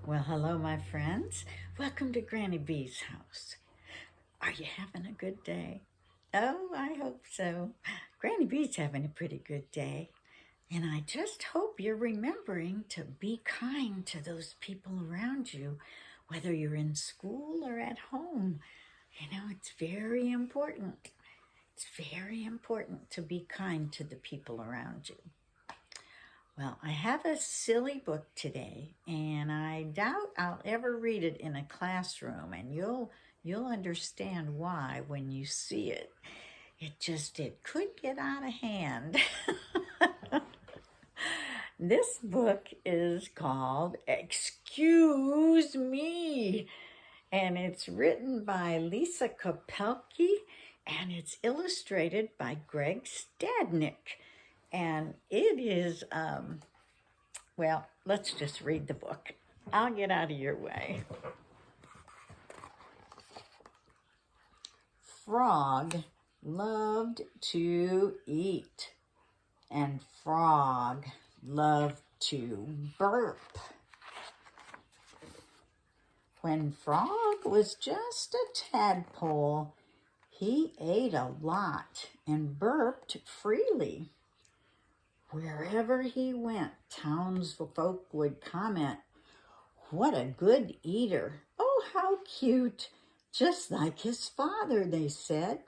Well, hello, my friends. Welcome to Granny B's house. Are you having a good day? Oh, I hope so. Granny B's having a pretty good day. And I just hope you're remembering to be kind to those people around you, whether you're in school or at home. It's very important. It's very important to be kind to the people around you. Well, I have a silly book today, and I doubt I'll ever read it in a classroom, and you'll understand why when you see it. It could get out of hand. This book is called Excuse Me, and it's written by Lisa Kopelke, and it's illustrated by Greg Stadnick. And it is, well, let's just read the book. I'll get out of your way. Frog loved to eat, and Frog loved to burp. When Frog was just a tadpole, he ate a lot and burped freely. Wherever he went, townsfolk would comment, "What a good eater. Oh, how cute. Just like his father," they said.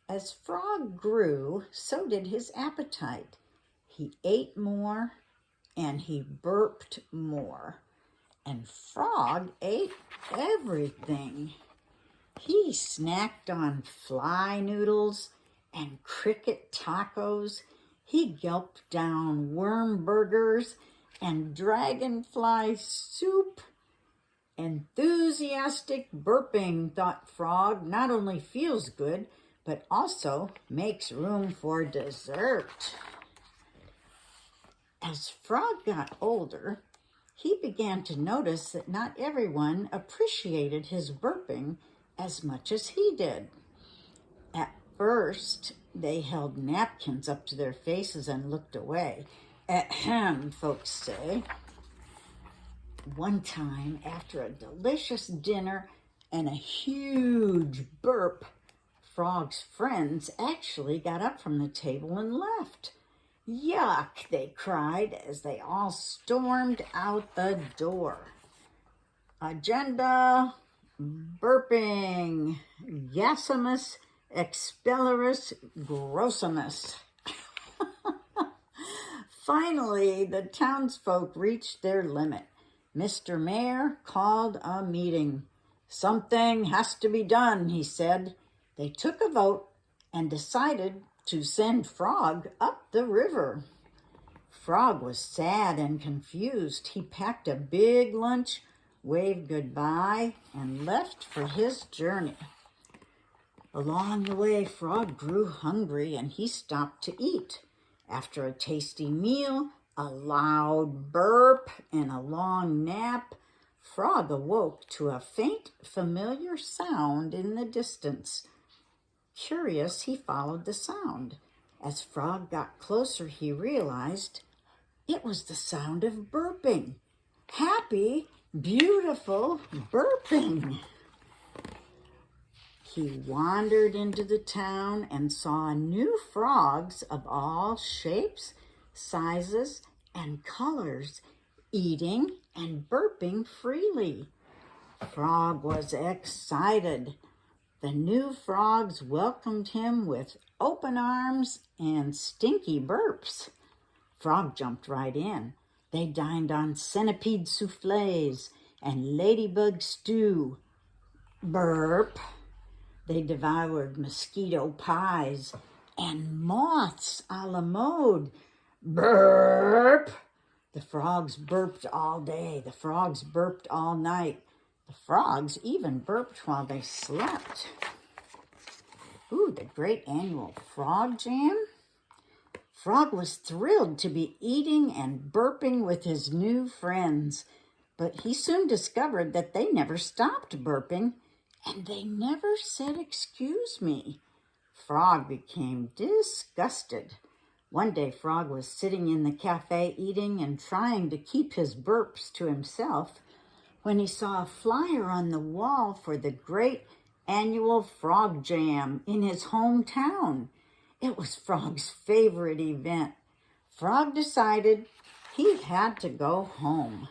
As Frog grew, so did his appetite. He ate more and he burped more. And Frog ate everything. He snacked on fly noodles and cricket tacos. He gulped down worm burgers and dragonfly soup. Enthusiastic burping, thought Frog, not only feels good, but also makes room for dessert. As Frog got older, he began to notice that not everyone appreciated his burping as much as he did. At first, they held napkins up to their faces and looked away. Ahem, folks say. One time, after a delicious dinner and a huge burp, Frog's friends actually got up from the table and left. "Yuck," they cried as they all stormed out the door. Agenda: burping. Gassimus expelleris grossimus. Finally, the townsfolk reached their limit. Mr. Mayor called a meeting. "Something has to be done," he said. They took a vote and decided to send Frog up the river. Frog was sad and confused. He packed a big lunch, waved goodbye, and left for his journey. Along the way, Frog grew hungry and he stopped to eat. After a tasty meal, a loud burp, and a long nap, Frog awoke to a faint, familiar sound in the distance. Curious, he followed the sound. As Frog got closer, he realized it was the sound of burping. Happy, beautiful burping. He wandered into the town and saw new frogs of all shapes, sizes, and colors, eating and burping freely. Frog was excited. The new frogs welcomed him with open arms and stinky burps. Frog jumped right in. They dined on centipede soufflés and ladybug stew. Burp. They devoured mosquito pies and moths a la mode. Burp. The frogs burped all day. The frogs burped all night. The frogs even burped while they slept. Ooh, the great annual Frog Jam. Frog was thrilled to be eating and burping with his new friends, but he soon discovered that they never stopped burping, and they never said "excuse me." Frog became disgusted. One day, Frog was sitting in the cafe eating and trying to keep his burps to himself when he saw a flyer on the wall for the great annual Frog Jam in his hometown. It was Frog's favorite event. Frog decided he had to go home.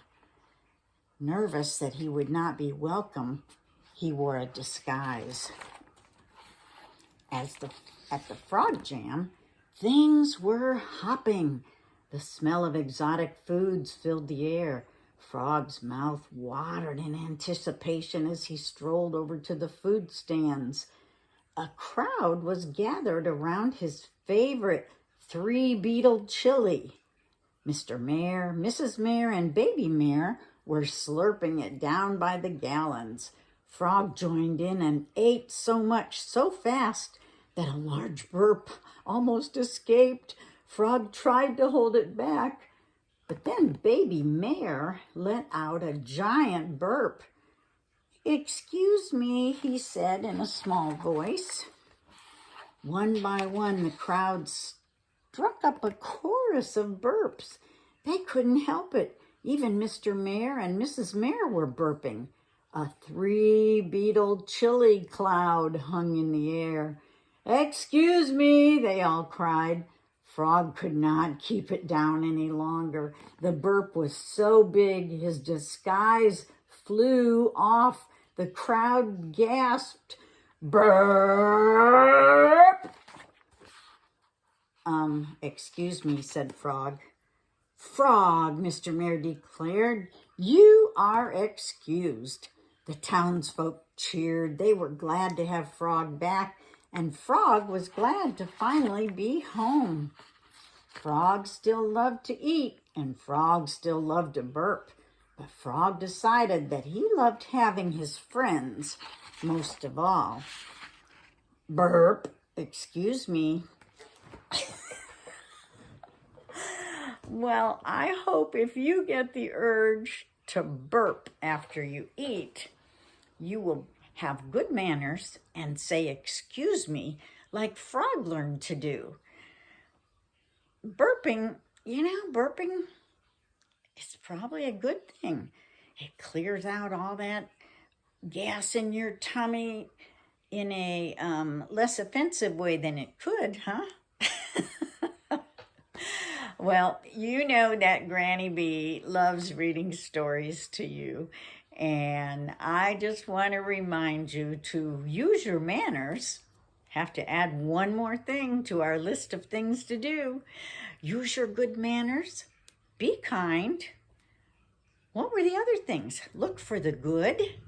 Nervous that he would not be welcome, he wore a disguise. At the Frog Jam, things were hopping. The smell of exotic foods filled the air. Frog's mouth watered in anticipation as he strolled over to the food stands. A crowd was gathered around his favorite three-beetle chili. Mr. Mayor, Mrs. Mayor, and Baby Mayor were slurping it down by the gallons. Frog joined in and ate so much so fast that a large burp almost escaped. Frog tried to hold it back, but then Baby Mayor let out a giant burp. "Excuse me," he said in a small voice. One by one, the crowd struck up a chorus of burps. They couldn't help it. Even Mr. Mayor and Mrs. Mayor were burping. A three-beetle chili cloud hung in the air. "Excuse me," they all cried. Frog could not keep it down any longer. The burp was so big, his disguise flew off. The crowd gasped, "Burp!" Excuse me," said Frog. "Frog," Mr. Mayor declared, "you are excused." The townsfolk cheered. They were glad to have Frog back, and Frog was glad to finally be home. Frog still loved to eat, and Frog still loved to burp, but Frog decided that he loved having his friends most of all. "Burp, excuse me." Well, I hope if you get the urge to burp after you eat, you will have good manners and say "excuse me" like Frog learned to do. Burping is probably a good thing. It clears out all that gas in your tummy in a less offensive way than it could, huh? Well, you know that Granny Bee loves reading stories to you, and I just want to remind you to use your manners. Have to add one more thing to our list of things to do. Use your good manners. Be kind. What were the other things? Look for the good.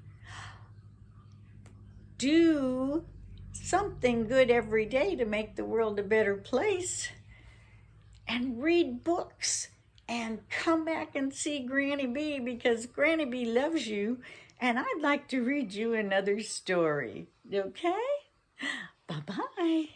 Do something good every day to make the world a better place. And read books. And come back and see Granny Bee, because Granny Bee loves you, and I'd like to read you another story. Okay? Bye-bye.